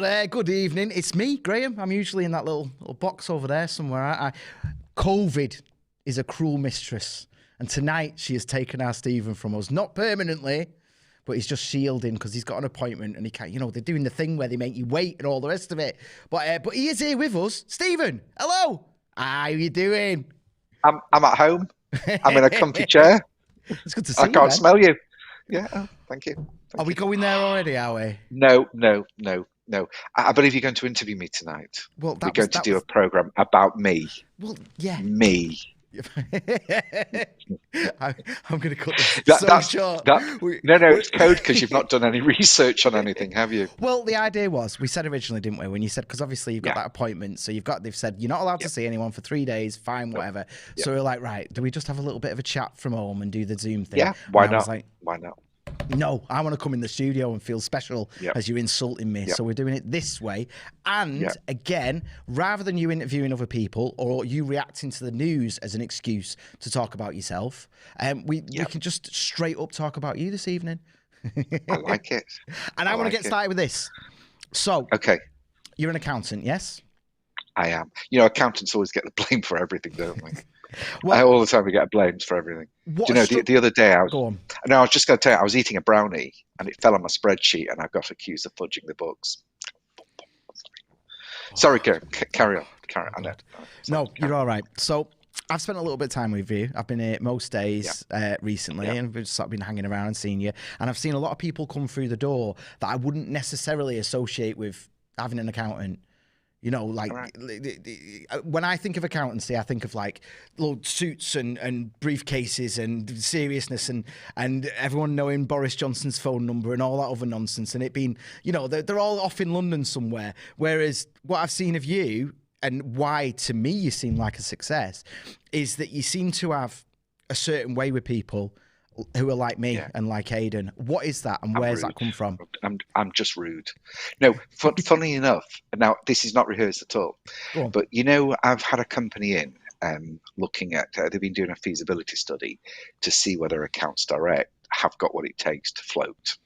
Good evening. It's me, Graham. I'm usually in that little box over there somewhere. COVID is a cruel mistress. And tonight she has taken our Stephen from us. Not permanently, but he's just shielding because he's got an appointment and he can't, they're doing the thing where they make you wait and all the rest of it. But he is here with us. Stephen, hello. How you doing? I'm at home. I'm in a comfy chair. It's good to see you, I can't man. smell you. Yeah, thank you. Are we going there already, are we? No. I believe you're going to interview me tonight. Well, we're going to do a program about me. Well, yeah. Me. I'm going to cut this short. No, it's code because you've not done any research on anything, have you? Well, the idea was, we said originally, didn't we, when you said, because obviously you've got that appointment, so they've said you're not allowed to see anyone for 3 days, fine, whatever. So we're like, right, do we just have a little bit of a chat from home and do the Zoom thing? Yeah, why not? Why not? No, I want to come in the studio and feel special as you're insulting me. So we're doing it this way. And again, rather than you interviewing other people or you reacting to the news as an excuse to talk about yourself, we can just straight up talk about you this evening. I like it. And I want to get started with this. So, you're an accountant, yes? I am. Accountants always get the blame for everything, don't they? Well, all the time we get blamed for everything. Do you know, the other day I was just going to tell you, I was eating a brownie and it fell on my spreadsheet and I got accused of fudging the books. Sorry, carry on. I know. No, you're all right. So I've spent a little bit of time with you. I've been here most days recently and we've sort of been hanging around and seeing you. And I've seen a lot of people come through the door that I wouldn't necessarily associate with having an accountant. When I think of accountancy, I think of like little suits and briefcases and seriousness and everyone knowing Boris Johnson's phone number and all that other nonsense. And it being, they're all off in London somewhere. Whereas what I've seen of you and why to me you seem like a success is that you seem to have a certain way with people who are like me and like Aidan. What is that and where's that come from? I'm just rude. No, funny enough, now this is not rehearsed at all, but I've had a company in looking at, they've been doing a feasibility study to see whether Accounts Direct have got what it takes to float,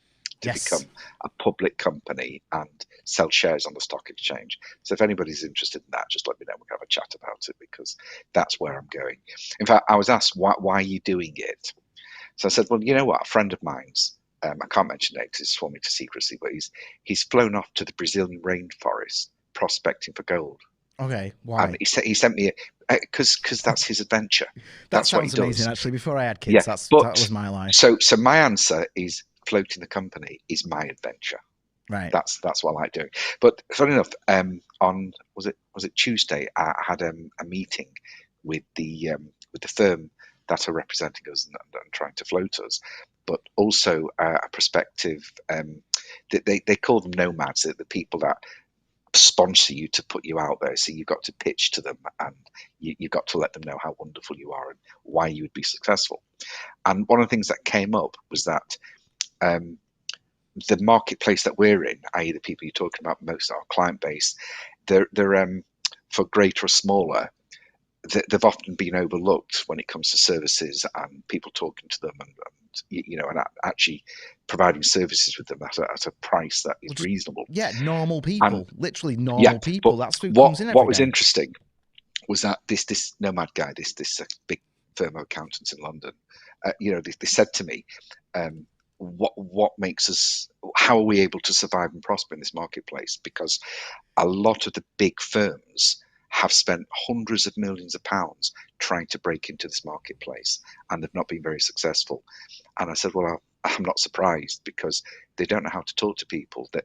to become a public company and sell shares on the stock exchange. So if anybody's interested in that, just let me know. We can have a chat about it because that's where I'm going. In fact, I was asked, why are you doing it? So I said, well, you know what? A friend of mine's, I can't mention it because it's sworn me to secrecy, but he's flown off to the Brazilian rainforest prospecting for gold. Okay, why? And he sent me because that's his adventure. That sounds amazing, actually. Before I had kids, that was my life. So my answer is floating the company is my adventure. Right. That's what I like doing. But funny enough, on was it Tuesday? I had a meeting with the firm that are representing us and trying to float us, but also a prospective. They call them nomads. They're the people that sponsor you to put you out there. So you've got to pitch to them, and you've got to let them know how wonderful you are and why you would be successful. And one of the things that came up was that the marketplace that we're in, i.e., the people you're talking about, most of our client base, they're for greater or smaller. They've often been overlooked when it comes to services and people talking to them and actually providing services with them at a price that is reasonable. Yeah, normal people, literally normal people. That's who comes in every What was day. interesting was that this nomad guy, this big firm of accountants in London, they said to me, what makes us, how are we able to survive and prosper in this marketplace? Because a lot of the big firms have spent hundreds of millions of pounds trying to break into this marketplace, and they've not been very successful. And I said, well, I'm not surprised because they don't know how to talk to people. That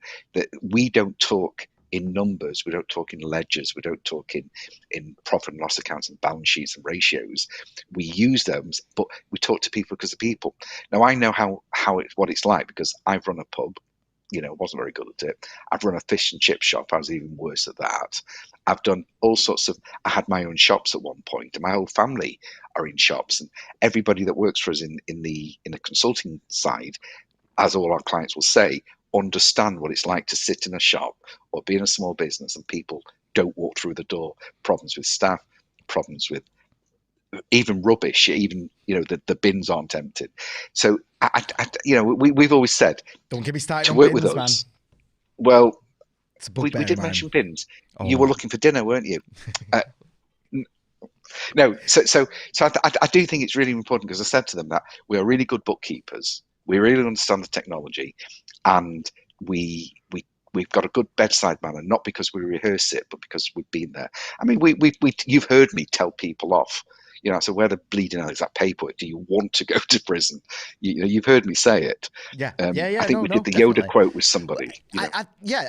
we don't talk in numbers, we don't talk in ledgers, we don't talk in profit and loss accounts and balance sheets and ratios. We use them, but we talk to people because of people. Now I know what it's like because I've run a pub. Wasn't very good at it. I've run a fish and chip shop. I was even worse at that. I've done all sorts of, I had my own shops at one point, and my whole family are in shops, and everybody that works for us in the consulting side, as all our clients will say, understand what it's like to sit in a shop or be in a small business and people don't walk through the door. Problems with staff, problems with even rubbish, even the bins aren't emptied. So we've always said, don't get me started to on work bins, with us. Man. Well, It's a we bugbear of did mine. mention bins. You Oh, were looking for dinner, weren't you? Uh, no, I do think it's really important, because I said to them that we are really good bookkeepers. We really understand the technology, and we've got a good bedside manner, not because we rehearse it, but because we've been there. I mean, you've heard me tell people off. So where the bleeding hell is that paperwork? Do you want to go to prison? You've heard me say it. yeah, I think no, we no, did the Yoda definitely. quote with somebody. I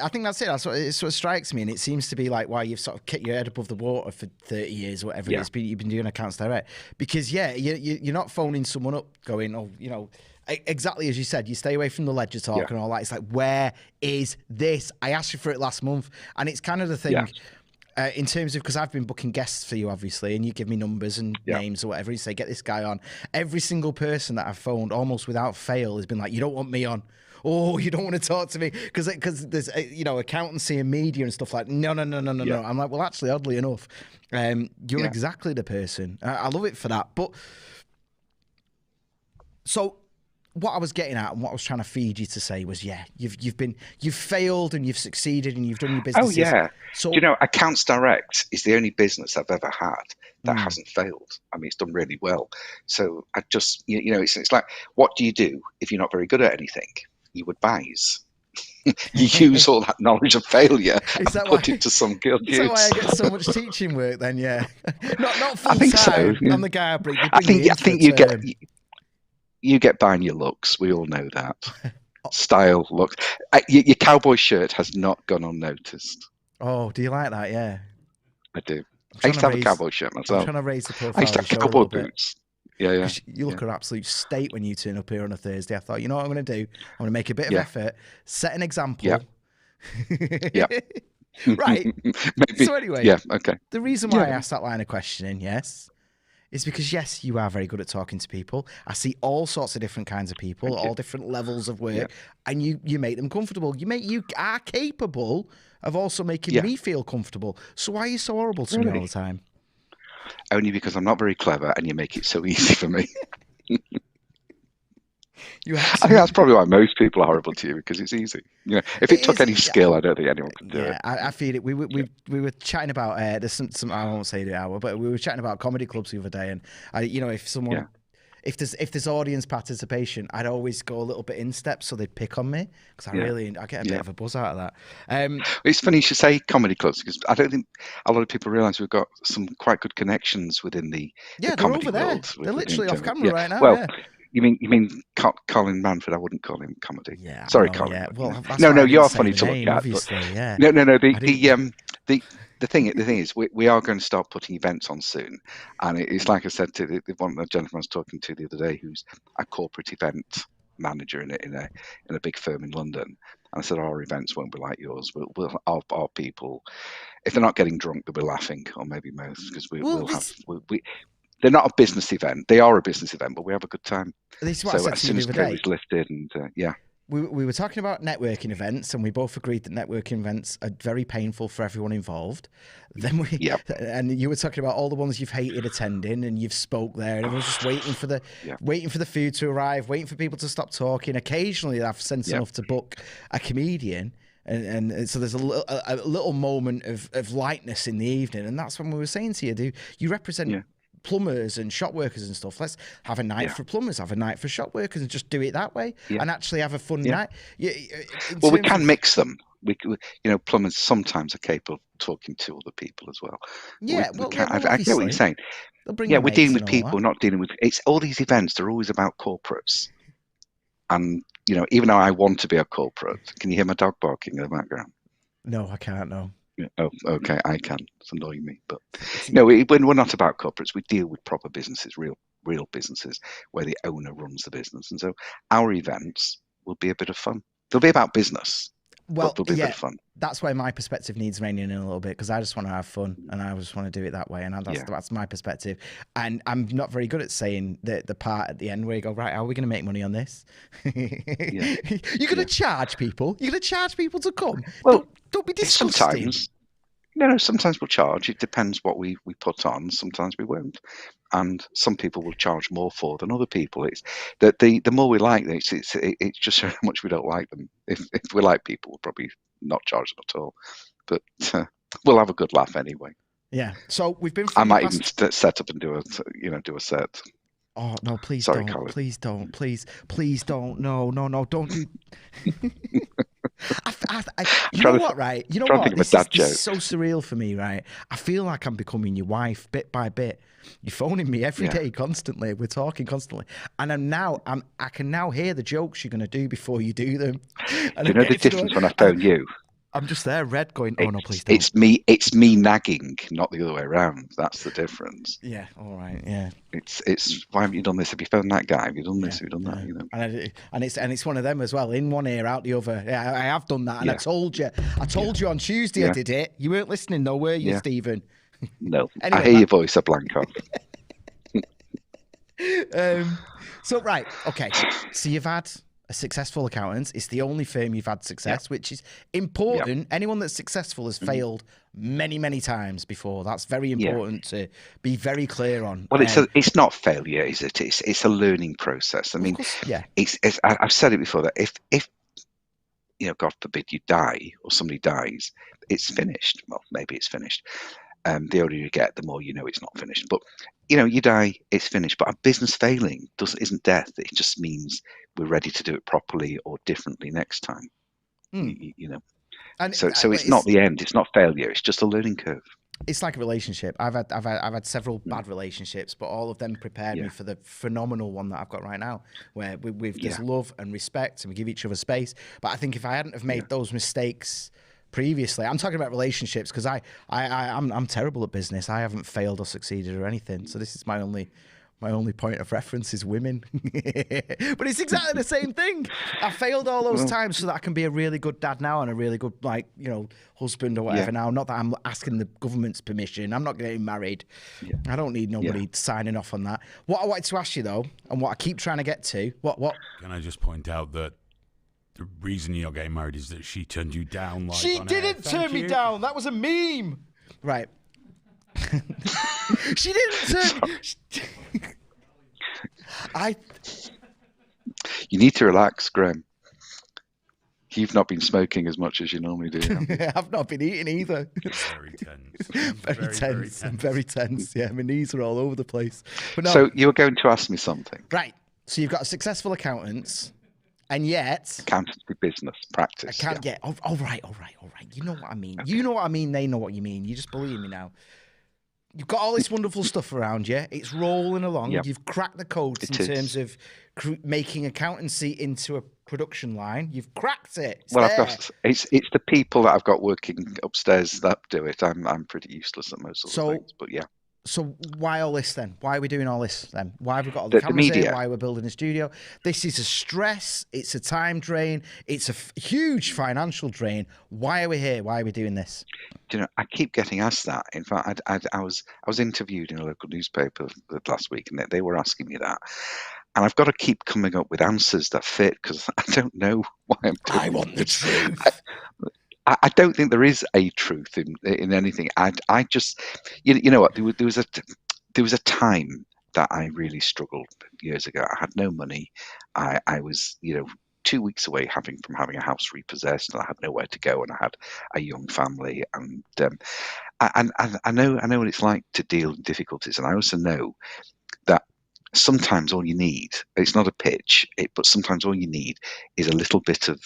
think that's it. That's what it sort of strikes me, and it seems to be like why you've sort of kept your head above the water for 30 years or whatever Yeah, you've been doing accounts direct. Because you're not phoning someone up going, oh, exactly as you said, you stay away from the ledger yeah, talk and all that. It's like, where is this? I asked you for it last month, and it's kind of the yeah, thing. In terms of, because I've been booking guests for you, obviously, and you give me numbers and yeah, names or whatever, you say, get this guy on. Every single person that I've phoned, almost without fail, has been like, you don't want me on. Oh, you don't want to talk to me because there's accountancy and media and stuff like no. yeah. I'm like, well, actually, oddly enough, you're Yeah. exactly the person. I love it for that. But so what I was getting at and what I was trying to feed you to say was, you've failed and you've succeeded and you've done your Oh, businesses. yeah. So Accounts Direct is the only business I've ever had that hasn't failed. I mean, it's done really well. So I just, it's like, what do you do if you're not very good at anything? You advise. You use all that knowledge of failure and put it to some good Is that why I use. get so much teaching work then? Yeah, not I full think so. time. Yeah. I'm the guy they I bring me in for a think term. you get by in your looks. We all know that. Style, look. Your cowboy shirt has not gone unnoticed. Oh, do you like that? Yeah. I do. I used to have a cowboy shirt I'm myself. trying to raise the I used profile to of the have show a cowboy little bit. boots. Yeah, yeah. Because you look an absolute state when you turn up here on a Thursday. I thought, you know what I'm going to do? I'm going to make a bit of Yeah. effort, set an example. Yeah. Right. Maybe. So anyway, Yeah. Okay. the reason why I asked that line of questioning, is because, yes, you are very good at talking to people. I see all sorts of different kinds of people, Thank you. all different levels of work, Yeah. and you make them comfortable. You are capable of also making Yeah. me feel comfortable. So why are you so horrible to me all the time? Only because I'm not very clever and you make it so easy for me. I think that's probably why most people are horrible to you, because it's easy. If it took any skill, I don't think anyone could do it. Yeah, I feel it. We were chatting about there's some I won't say the hour, but we were chatting about comedy clubs the other day, and if someone if there's audience participation, I'd always go a little bit in step so they'd pick on me, because I get a bit of a buzz out of that. It's funny you should say comedy clubs, because I don't think a lot of people realise we've got some quite good connections within the comedy over there. world. They're literally off camera right now. Well, you mean Colin Manford? I wouldn't call him comedy. Yeah, sorry, no, Colin. Yeah. Well, no, you're funny to look at. Obviously, yeah. No. The thing is, we are going to start putting events on soon, and it's like I said to the one the gentleman I was talking to the other day, who's a corporate event manager in a big firm in London. And I said, our events won't be like yours. Our people, if they're not getting drunk, they'll be laughing, or maybe most, because they're not a business event. They are a business event, but we have a good time. This is what I said as to soon you as the other day. COVID's lifted, and we were talking about networking events, and we both agreed that networking events are very painful for everyone involved. Then and you were talking about all the ones you've hated attending, and you've spoke there, and everyone's just waiting for the food to arrive, waiting for people to stop talking. Occasionally, I've sense enough to book a comedian. And so there's a little moment of lightness in the evening, and that's when we were saying to you, you represent plumbers and shop workers and stuff. Let's have a night for plumbers, have a night for shop workers, and just do it that way, and actually have a fun night. Well, we can mix them. We plumbers sometimes are capable of talking to other people as well. I get what you're saying. We're dealing with people, not dealing with. It's all these events. They're always about corporates, and even though I want to be a corporate, can you hear my dog barking in the background? No, I can't. No. Oh, okay, I can. It's annoying me, but no, when we're not about corporates, we deal with proper businesses, real businesses, where the owner runs the business, and so our events will be a bit of fun. They'll be about business. Well, but they'll be a bit of fun. That's where my perspective needs reining in a little bit, because I just want to have fun and I just want to do it that way, and that's my perspective. And I'm not very good at saying the part at the end where you go, right, how are we going to make money on this? You're going to charge people. You're going to charge people to come. Well, don't be disgusting. No, sometimes we'll charge. It depends what we put on. Sometimes we won't, and some people will charge more for than other people. It's that the more we like them, it's just how much we don't like them. If we like people, we'll probably not charge them at all. But we'll have a good laugh anyway. Yeah. So we've been I through your might even past. set up and do a set. Oh no! Please Sorry, don't! Colin. Please don't! Please don't! No! No! No! Don't do. You know Trying what, to right? You know trying to what? think of a This is dad this is joke. so surreal for me, right? I feel like I'm becoming your wife bit by bit. You're phoning me every Yeah. day, constantly. We're talking constantly, and I can now hear the jokes you're going to do before you do them. And Do you I'm know the getting to the difference point, when I and phone you? I'm just there, red, going, "Oh no, please It's don't." it's me nagging, not the other way around. That's the difference. Yeah. All right. Yeah. It's why haven't you done this? Have you phoned that guy? Have you done Yeah, this? Have you done that? yeah, You know. and it's one of them as well. In one ear, out the other. Yeah, I have done that, and I Yeah. told you. I Yeah. told you on Tuesday I Yeah. did it. You weren't listening, though, were you, Yeah. Stephen? No. I Anyway, hear your voice a blank off. um, so right, okay. So you've had a successful accountant. It's the only firm you've had Yeah. success, which is Yeah. important. Anyone that's successful has Mhm. failed many, many times before. That's very Yeah. important to be very clear on. Well, it's not failure, is it? It's a learning process. I Of mean, course, yeah. I've said it before that if God forbid you die or somebody dies, it's finished. Well, maybe it's finished. The older you get, the more you know it's not finished. But you die, it's finished. But a business failing isn't death. It just means we're ready to do it properly or differently next time. Hmm. You know. And So it's not the end. It's not failure. It's just a learning curve. it's like a relationship. I've had several bad relationships, but all of them prepared me Yeah. for the phenomenal one that I've got right now, where there's Yeah. love and respect, and we give each other space. But I think if I hadn't have Yeah. made those mistakes previously, I'm talking about relationships because I'm terrible at business. I haven't failed or succeeded or anything. So this is my only point of reference is women. But it's exactly the same thing. I failed all those Well, times so that I can be a really good dad now and a really good, husband or whatever yeah. now. Not that I'm asking the government's permission. I'm not getting married. Yeah. I don't need nobody signing off on that. What I wanted to ask you, though, and what I keep trying to get to, what? Can I just point out that the reason you're not getting married is that she turned you down? Like, She on didn't air. turn me down. That was a meme. Right. She didn't turn. You need to relax, Graham. You've not been smoking as much as you normally do. have you? I've not been eating either. Very tense. Very tense. I'm very tense. Yeah, my knees are all over the place. But no. So you were going to ask me something. Right. So you've got a successful accountant, and yet Accountancy business practice. I can't get. Oh, all right. You know what I mean. You know what I mean. They know what you mean. You just believe me now. You've got all this wonderful stuff around you. It's rolling along. Yep. You've cracked the codes It in is. terms of making accountancy into a production line. You've cracked it. It's Well, there. I've got it's the people that I've got working upstairs that do it. I'm pretty useless at most of the things, but yeah. So why all this then? Why are we doing all this then? Why have we got all The cameras here? media. Why we're building a studio? This is a stress. It's a time drain. It's a huge financial drain. Why are we here? Why are we doing this? Do you know, I keep getting asked that. In fact, I was interviewed in a local newspaper last week, and they were asking me that. And I've got to keep coming up with answers that fit because I don't know why I'm doing I want the this. truth. I don't think there is a truth in anything. I just, you know what? There was a time that I really struggled years ago. I had no money. I was 2 weeks away from having a house repossessed, and I had nowhere to go, and I had a young family, and I know what it's like to deal with difficulties, and I also know that sometimes all you need, it's not a pitch, but sometimes all you need is a little bit of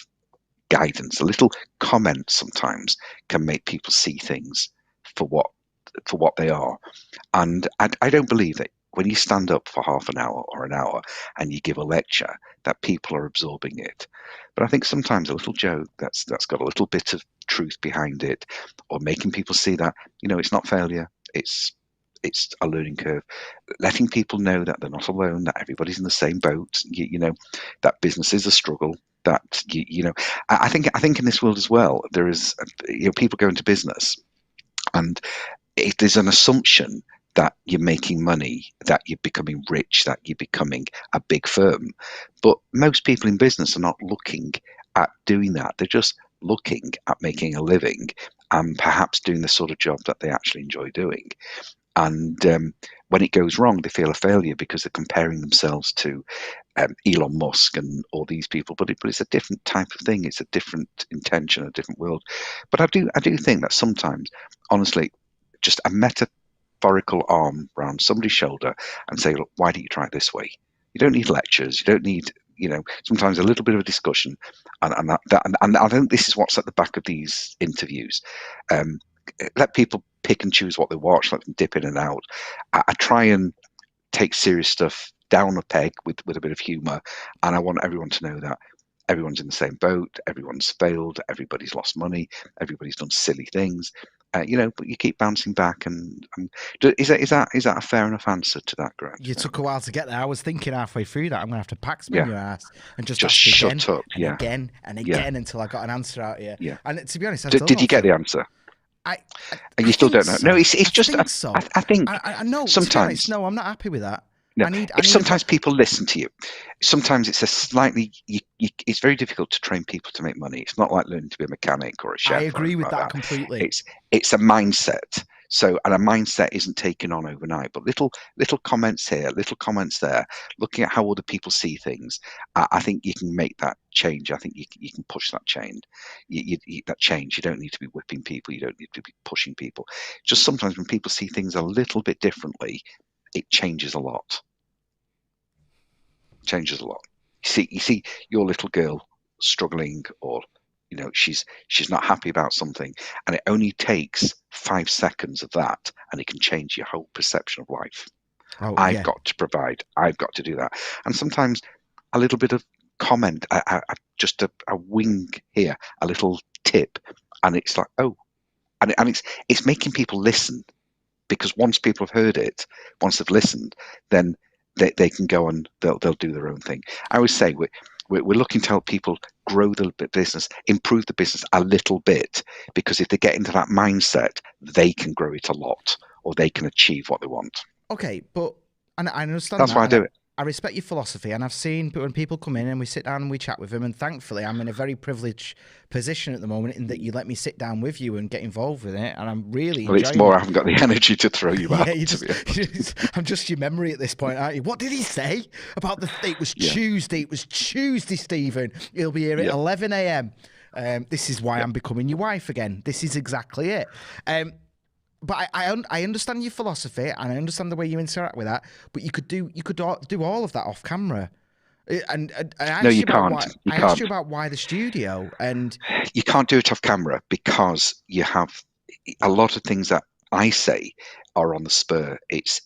guidance, a little comment sometimes can make people see things for what they are. And I don't believe that when you stand up for half an hour or an hour and you give a lecture that people are absorbing it. But I think sometimes a little joke that's got a little bit of truth behind it, or making people see that it's not failure, it's a learning curve, letting people know that they're not alone, that everybody's in the same boat, that business is a struggle, that I think in this world as well there is people go into business and there's an assumption that you're making money, that you're becoming rich, that you're becoming a big firm. But most people in business are not looking at doing that. They're just looking at making a living and perhaps doing the sort of job that they actually enjoy doing. And when it goes wrong, they feel a failure because they're comparing themselves to Elon Musk and all these people. But it's a different type of thing. It's a different intention, a different world. But I do think that sometimes, honestly, just a metaphorical arm around somebody's shoulder and say, look, why don't you try it this way? You don't need lectures. You don't need, sometimes a little bit of a discussion. And I think this is what's at the back of these interviews. Let people pick and choose what they watch, let them dip in and out. I try and take serious stuff down a peg with a bit of humour, and I want everyone to know that everyone's in the same boat, everyone's failed, everybody's lost money, everybody's done silly things, but you keep bouncing back. And is that a fair enough answer to that, Grant? You took a while to get there. I was thinking halfway through that I'm gonna have to Paxman your ass and just ask shut again up, and again and again until I got an answer out here. Yeah. And to be honest, did you get the answer? You still don't know. So. No, it's just. Think so. I think I know. Sometimes, to be honest, no, I'm not happy with that. No, sometimes people listen to you. Sometimes it's a slightly. It's very difficult to train people to make money. It's not like learning to be a mechanic or a chef. I agree with that completely. It's a mindset. So, and a mindset isn't taken on overnight. But little comments here, little comments there, looking at how other people see things. I think you can make that change. I think you can push that change. That change. You don't need to be whipping people. You don't need to be pushing people. Just sometimes when people see things a little bit differently, it changes a lot. Changes a lot. You see your little girl struggling, or she's not happy about something, and it only takes 5 seconds of that, and it can change your whole perception of life. I've got to provide. I've got to do that. And sometimes a little bit of comment, just a wing here, a little tip, and it's like, oh, and it's making people listen. Because once people have heard it, once they've listened, then they can go and they'll do their own thing. I always say we're looking to help people grow the business, improve the business a little bit, because if they get into that mindset, they can grow it a lot, or they can achieve what they want. Okay, but and I understand that's why I do it. I respect your philosophy, and I've seen when people come in and we sit down and we chat with them, and thankfully I'm in a very privileged position at the moment in that you let me sit down with you and get involved with it, and I'm really enjoying it's more I haven't got the energy to throw you out. I'm just your memory at this point, aren't you? What did he say about it was Tuesday? It was Tuesday, Stephen. He'll be here at 11 a.m. This is why I'm becoming your wife again. This is exactly it. But I understand your philosophy, and I understand the way you interact with that. But you could do all of that off camera. And I asked you about why the studio, and you can't do it off camera because you have a lot of things that I say are on the spur. It's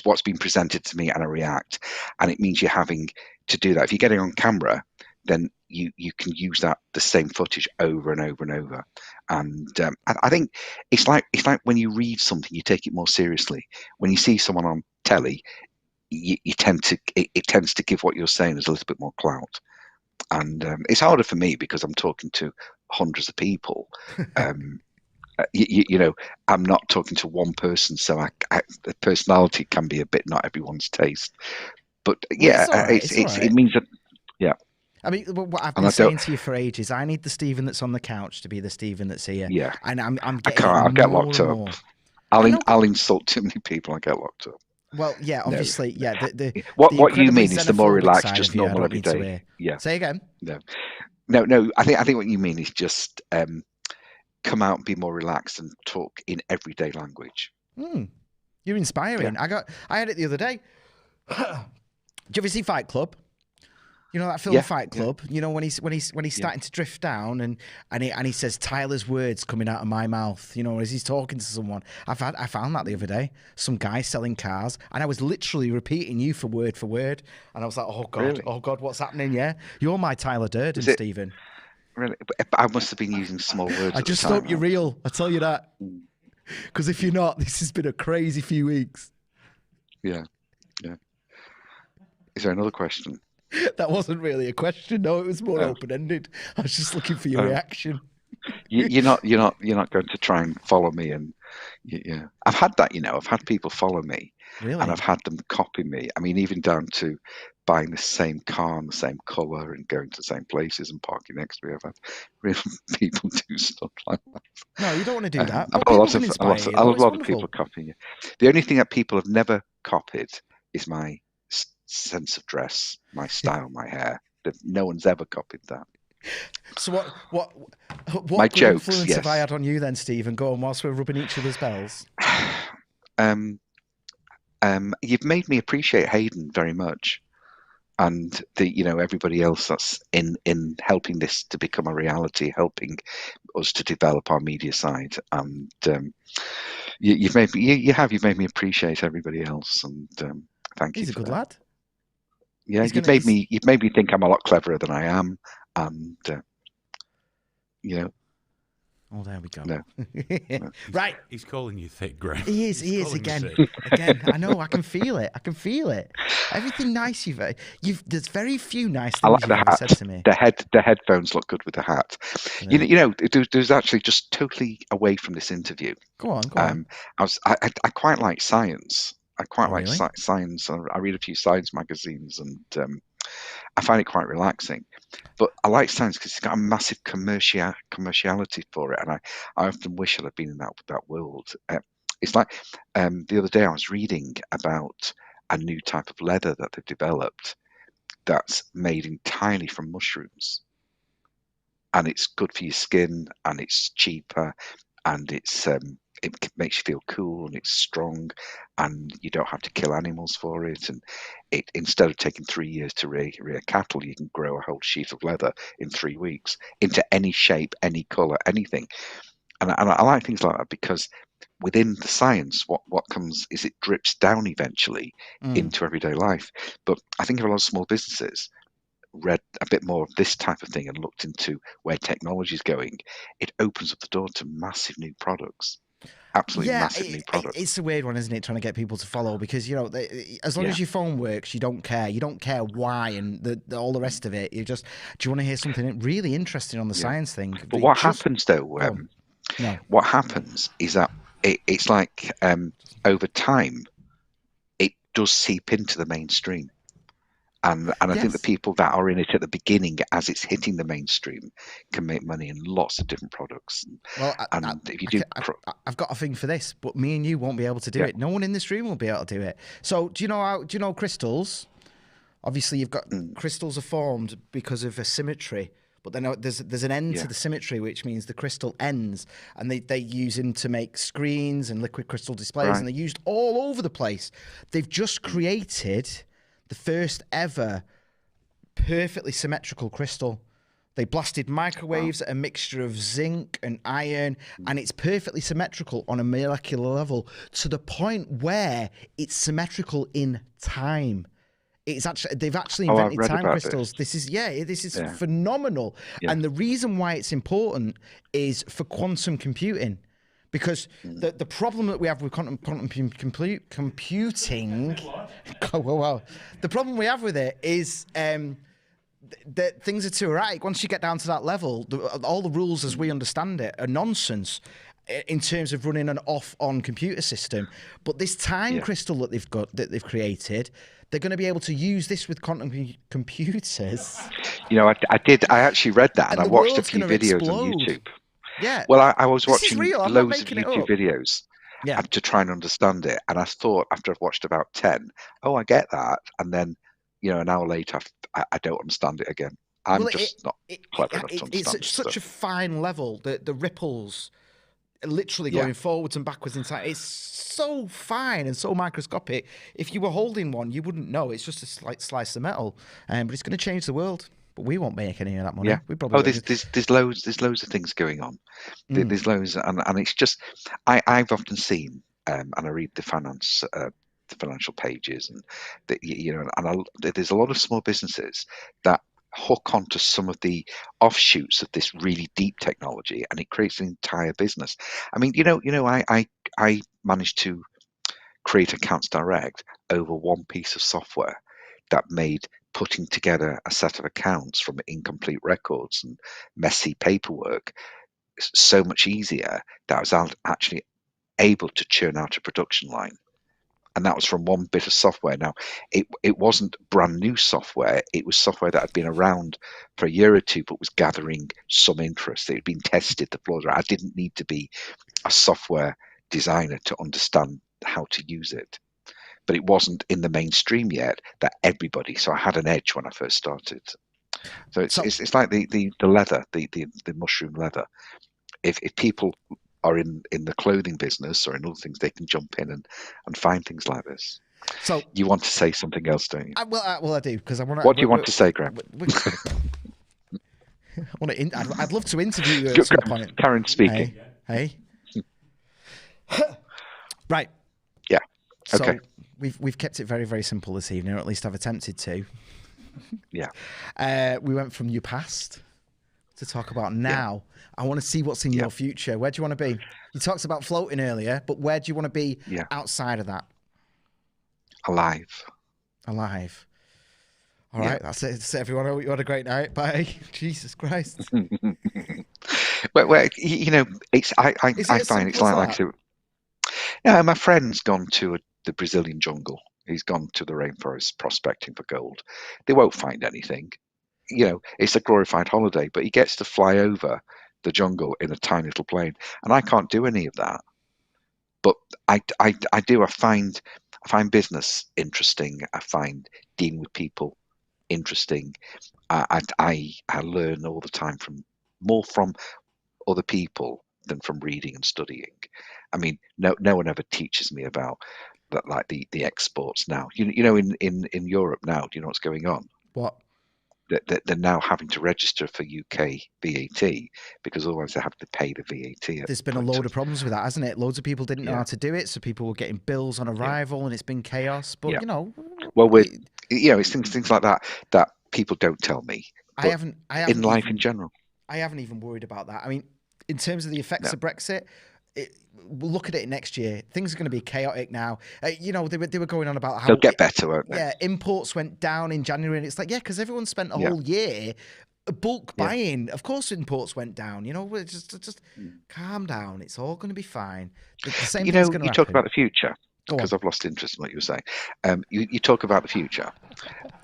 what's been presented to me, and I react, and it means you're having to do that. If you're getting on camera, then you can use the same footage over and over and over. And I think it's like when you read something, you take it more seriously. When you see someone on telly, it tends to give what you're saying as a little bit more clout. And it's harder for me because I'm talking to hundreds of people. I'm not talking to one person, so the personality can be a bit not everyone's taste. But it means that I mean, what I've been saying to you for ages, I need the Stephen that's on the couch to be the Stephen that's here. Yeah. And I'm getting I'll get locked up. More. I'll insult too many people and get locked up. Well, yeah, obviously, no. yeah. What you mean is the more relaxed, just normal every day. Yeah. Say again. No. I think what you mean is just come out and be more relaxed and talk in everyday language. You're inspiring. Yeah. I had it the other day. Did you ever see Fight Club? You know that film Fight Club? Yeah. You know when he's starting to drift down and he says Tyler's words coming out of my mouth, as he's talking to someone. I found that the other day. Some guy selling cars, and I was literally repeating you for word, and I was like, oh God, really? Oh God, what's happening? Yeah, you're my Tyler Durden, Stephen. Really? I must have been using small words. I just hope you're real. I tell you that, because if you're not, this has been a crazy few weeks. Yeah. Is there another question? That wasn't really a question. No, it was more open-ended. I was just looking for your reaction. You're not going to try and follow me. And yeah, I've had that. I've had people follow me, and I've Really? had them copy me. I mean, even down to buying the same car and the same color and going to the same places and parking next to me. I've had real people do stuff like that. No, you don't want to do that. I've But got people can inspire you, a though. It's lot of people wonderful. copying you. The only thing that people have never copied is my sense of dress, my style, my hair. No one's ever copied that. So My what good jokes, influence have I yes. had on you then, Stephen? Go on whilst we're rubbing each other's bells. um, you've made me appreciate Hayden very much, and everybody else that's in helping this to become a reality, helping us to develop our media side. And you've made me, you've made me appreciate everybody else, and thank you He's a for good that. lad. Yeah, He's gonna. He's, you've made me think I'm a lot cleverer than I am, and you know, oh, there we go. no, no. Right. He's calling you thick, Graham. He is. He's He is calling you again. thick. Again. I know. I can feel it. I can feel it. Everything nice you've. There's very few nice I things like you've the ever said hat. to me. The headphones look good with the hat. Do they? There's actually just totally away from this interview. Go on. Go on. I quite like science. I quite Oh, like really? science. I read a few science magazines, and I find it quite relaxing. But I like science because it's got a massive commerciality for it, and I often wish I'd have been in that world. It's like the other day I was reading about a new type of leather that they've developed that's made entirely from mushrooms, and it's good for your skin, and it's cheaper, and it makes you feel cool, and it's strong, and you don't have to kill animals for it. And it, instead of taking 3 years to rear cattle, you can grow a whole sheet of leather in 3 weeks into any shape, any color, anything. And I like things like that because within the science, what comes is it drips down eventually Mm. into everyday life. But I think of a lot of small businesses read a bit more of this type of thing and looked into where technology is going, it opens up the door to massive new products, absolutely Yeah, massive new products. it's a weird one, isn't it? Trying to get people to follow because as long Yeah, as your phone works, you don't care. You don't care why and all the rest of it. You just do you want to hear something really interesting on the yeah. science thing? But what happens though? Go on. No. What happens is that it's like over time, it does seep into the mainstream. And I think the Yes. people that are in it at the beginning, as it's hitting the mainstream, can make money in lots of different products. Well, And if you do, I've got a thing for this, but me and you won't be able to do yeah, it. No one in this room will be able to do it. So, do you know crystals? Obviously, you've got crystals are formed because of a symmetry, but then there's an end to yeah, the symmetry, which means the crystal ends, and they use them to make screens and liquid crystal displays, and right, they're used all over the place. They've just created the first ever perfectly symmetrical crystal. They blasted wow, microwaves at a mixture of zinc and iron, and it's perfectly symmetrical on a molecular level to the point where it's symmetrical in time. It's actually they've actually oh, I've invented read time about this. crystals. This is Yeah, phenomenal. yeah, And the reason why it's important is for quantum computing. Because the problem that we have with computing, wow, the problem we have with it is that things are too erratic. Once you get down to that level, all the rules as we understand it are nonsense in terms of running an off-on computer system. But this time yeah. crystal that they've created, they're going to be able to use this with quantum computers, I actually read that, and and I the watched a world's few going to videos on explode. YouTube. Yeah, Well, I was this is watching real. I'm not loads of making it YouTube up. videos Yeah. to try and understand it, and I thought after I've watched about 10, oh, I get that, and then an hour later, I don't understand it again. I'm Well, just not clever enough to it's understand at this such a stuff. fine level. The ripples literally Yeah, going forwards and backwards in time. It's so fine and so microscopic. If you were holding one, you wouldn't know. It's just a slight slice of metal, but it's going to change the world. But we won't make any of that money. yeah. We probably Oh, won't. there's loads of things going on. Mm. There's loads, and it's just I've often seen, and I read the financial pages, and there's a lot of small businesses that hook onto some of the offshoots of this really deep technology, and it creates an entire business. I mean, I managed to create accounts direct over one piece of software that made putting together a set of accounts from incomplete records and messy paperwork so much easier that I was actually able to churn out a production line. And that was from one bit of software. Now, it wasn't brand new software. It was software that had been around for a year or two, but was gathering some interest. It had been tested, the flaws. I didn't need to be a software designer to understand how to use it. But it wasn't in the mainstream yet that everybody. So I had an edge when I first started. So it's like the leather, the mushroom leather. If people are in the clothing business or in other things, they can jump in and find things like this. So you want to say something else, don't you? Well, I do, because I want to. What do you want to say, Graham? I'd love to interview you at some point. Karen speaking. Hey. Right. Yeah. So okay. We've kept it very, very simple this evening, or at least I've attempted to. Yeah. We went from your past to talk about now. Yeah. I want to see what's in your future. Where do you want to be? You talked about floating earlier, but where do you want to be outside of that? Alive. All right, that's it. That's everyone. You had a great night. Bye. Jesus Christ. Well, you know, I find it's like yeah, my friend's gone to the Brazilian jungle. He's gone to the rainforest prospecting for gold. They won't find anything. You know, it's a glorified holiday, but he gets to fly over the jungle in a tiny little plane, and I can't do any of that. But I do. I find business interesting. I find dealing with people interesting. I learn all the time more from other people than from reading and studying. I mean, no one ever teaches me about that, like the exports now. You know, in Europe now, do you know what's going on? What? That they're now having to register for UK VAT, because otherwise they have to pay the VAT. There's been a load of problems with that, hasn't it? Loads of people didn't know how to do it, so people were getting bills on arrival, and it's been chaos. But you know, well, it's things like that people don't tell me. I haven't in life in general. I haven't even worried about that. I mean, in terms of the effects of Brexit, we'll look at it next year. Things are going to be chaotic now. You know, they were going on about how they'll get better, won't they? Yeah, imports went down in January, and it's like, because everyone spent a whole year bulk buying. Of course, imports went down. You know, just calm down. It's all going to be fine. The same thing's going to happen. You talk about the future, because I've lost interest in what you were saying. You talk about the future,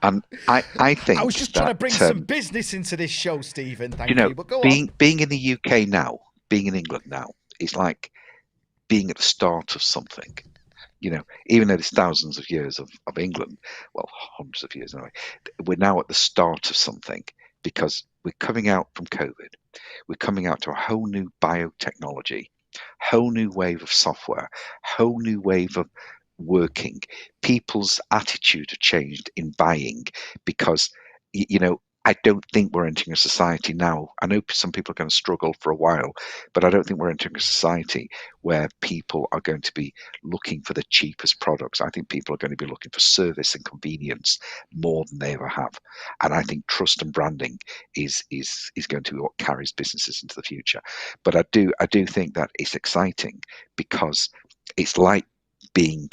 and I think I was just trying to bring some business into this show, Stephen. Thank you. But go on. Being in the UK now, being in England now, is like being at the start of something. You know, even though there's thousands of years of England, well, hundreds of years anyway, we're now at the start of something, because we're coming out from COVID. We're coming out to a whole new biotechnology, whole new wave of software, whole new wave of working. People's attitude have changed in buying, because, you know, I don't think we're entering a society now. I know some people are going to struggle for a while, but I don't think we're entering a society where people are going to be looking for the cheapest products. I think people are going to be looking for service and convenience more than they ever have. And I think trust and branding is going to be what carries businesses into the future. But I do think that it's exciting, because it's like being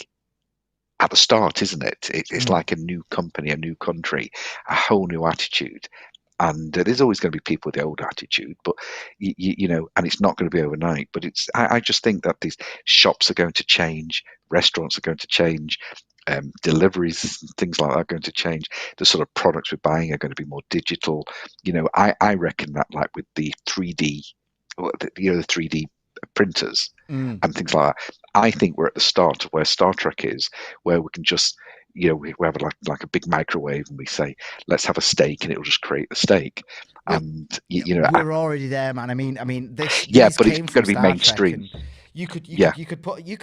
at the start, isn't it? It's like a new company, a new country, a whole new attitude. And there's always going to be people with the old attitude, but you know, and it's not going to be overnight. But I just think that these shops are going to change, restaurants are going to change, deliveries, things like that are going to change. The sort of products we're buying are going to be more digital. You know, I reckon that, like with the 3D, the 3D printers and things like that, I think we're at the start of where Star Trek is, where we can just, you know, we have like a big microwave, and we say, let's have a steak, and it'll just create the steak. And you know, we're already there, man. I mean, this but came it's going to be Star mainstream. You could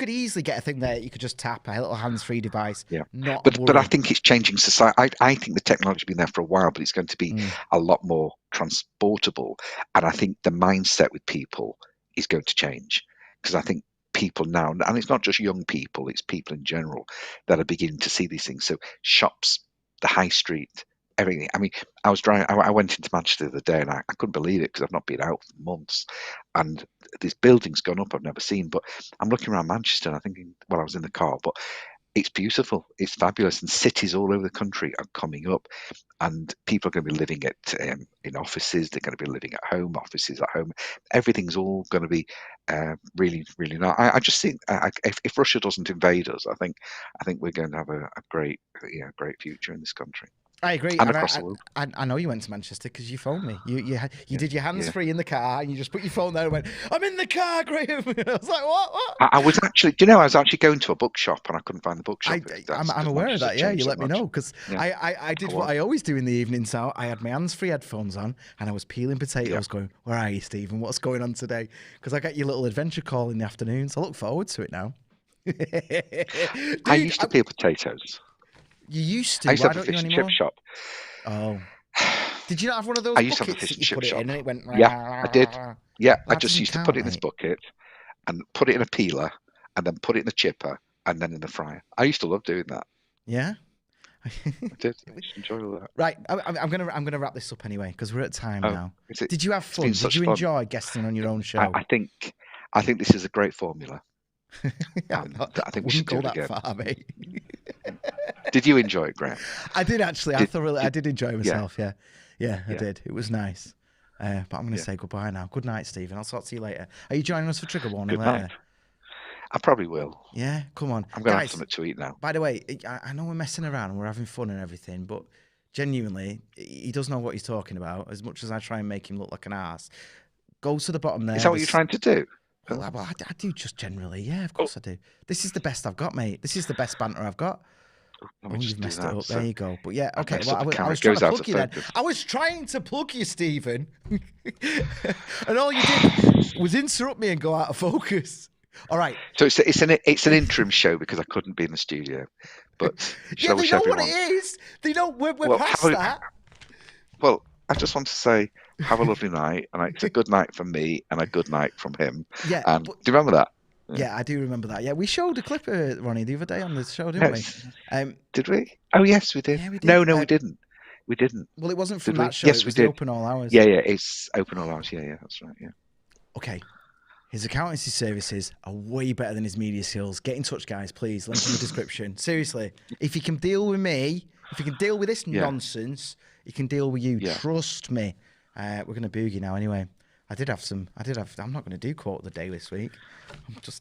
easily get a thing there. You could just tap a little hands-free device. Yeah, but I think it's changing society. I think the technology's been there for a while, but it's going to be a lot more transportable. And I think the mindset with people is going to change, because I think people now, and it's not just young people, it's people in general that are beginning to see these things. So shops, the high street, everything. I mean, I was driving. I went into Manchester the other day, and I couldn't believe it, because I've not been out for months, and this building's gone up I've never seen. But I'm looking around Manchester, and I'm thinking, well, I was in the car, but it's beautiful. It's fabulous, and cities all over the country are coming up, and people are going to be living in offices. They're going to be living at home, offices at home. Everything's all going to be really, really nice. I just think if Russia doesn't invade us, I think we're going to have a great, great future in this country. I agree, and across the world. I know you went to Manchester because you phoned me. You did your hands free in the car, and you just put your phone there and went, "I'm in the car, Graham." I was like, "What?" I was actually, I was actually going to a bookshop and I couldn't find the bookshop. I'm aware of that. Yeah, you let me know because Yeah. I did what I always do in the evening. So I had my hands-free headphones on and I was peeling potatoes, going, "Where are you, Stephen? What's going on today?" Because I got your little adventure call in the afternoon, so I look forward to it now. Dude, I used to peel potatoes. You used to. I used to Why have a don't you fish and anymore? chip shop. Oh. Did you not have one of those I used to have a buckets fish that and you chip put it shop. in and it went? Yeah, I did. Yeah, I That just doesn't used to count, put it in this mate. bucket and put it in a peeler and then put it in the chipper and then in the fryer. I used to love doing that. Yeah. I did. I used to enjoy all that. Right, I'm gonna wrap this up anyway because we're at time now. Did you have It's fun? been Did such you fun. enjoy guesting on your own show? I think this is a great formula. I think we should do go it that again. far, mate. Did you enjoy it, Graham? I did actually. I did enjoy myself. Yeah, I Yeah. did. It was nice. But I'm going to say goodbye now. Good night, Stephen. I'll talk to you later. Are you joining us for trigger warning Good later? night. I probably will. Yeah, come on. I'm going to have Guys, something to eat now. by the way, I know we're messing around and we're having fun and everything, but genuinely, he does know what he's talking about. As much as I try and make him look like an ass, go to the bottom there. Is that what you're trying to do? Well, I do just generally. Yeah, of course I do. This is the best I've got, mate. This is the best banter I've got. You've messed it up. There you go. But yeah, okay. Well, I was trying to plug you then. I was trying to plug you, Stephen. And all you did was interrupt me and go out of focus. All right. So it's an interim show because I couldn't be in the studio. But yeah, they know what it is. They know we're past that. Well, I just want to say have a lovely night, and it's a good night from me and a good night from him. Yeah. And do you remember that? Yeah, I do remember that. Yeah, we showed a clip of Ronnie the other day on the show, didn't we? Did we? Oh, yes, we did. Yeah, we did. No, we didn't. We didn't. Well, it wasn't from that show. Yes, it was we did. The Open All Hours. Yeah, it's Open All Hours. Yeah, that's right. Yeah. Okay. His accountancy services are way better than his media skills. Get in touch, guys, please. Link in the description. Seriously, if you can deal with me, if you can deal with this nonsense, he can deal with you. Yeah. Trust me. We're gonna boogie now anyway. I'm not going to do quote of the day this week.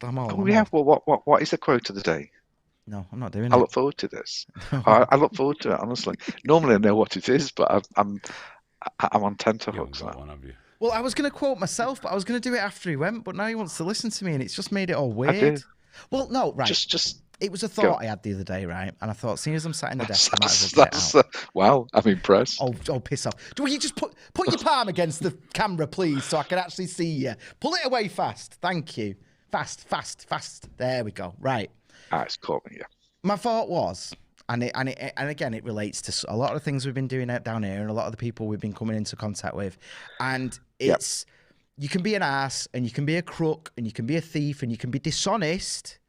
I'm all. Oh, yeah. Well, what is the quote of the day? No, I'm not doing it. I look forward to this. I look forward to it, honestly. Normally I know what it is, but I'm on tenterhooks now. One of you. Well, I was going to quote myself, but I was going to do it after he went. But now he wants to listen to me, and it's just made it all weird. I do. Well, no, right. Just it was a thought I had the other day, right? And I thought, seeing as I'm sat in the desk, I might as well get out. Wow, I'm impressed. Oh, piss off. Do you just put your palm against the camera, please, so I can actually see you? Pull it away fast. Thank you. Fast. There we go. Right. It's caught me, yeah. My thought was, and again, it relates to a lot of the things we've been doing out down here and a lot of the people we've been coming into contact with. And it's, you can be an ass and you can be a crook and you can be a thief and you can be dishonest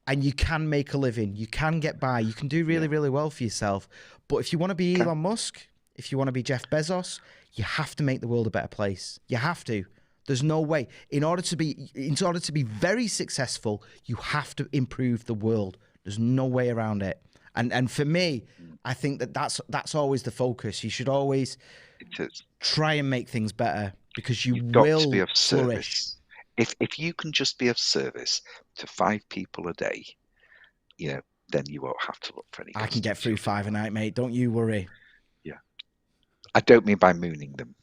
and you can make a living. You can get by. You can do really, really well for yourself. But if you want to be Elon Musk, if you want to be Jeff Bezos, you have to make the world a better place. You have to. There's no way. In order to be very successful, you have to improve the world. There's no way around it. And for me, I think that's always the focus. You should always try and make things better because you've got to be of service. If you can just be of service to 5 people a day, then you won't have to look for any. I can get through 5 a night, mate. Don't you worry. Yeah. I don't mean by mooning them.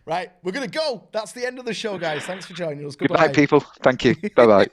Right, we're going to go. That's the end of the show, guys. Thanks for joining us. Goodbye. Good night, people. Thank you. Bye-bye.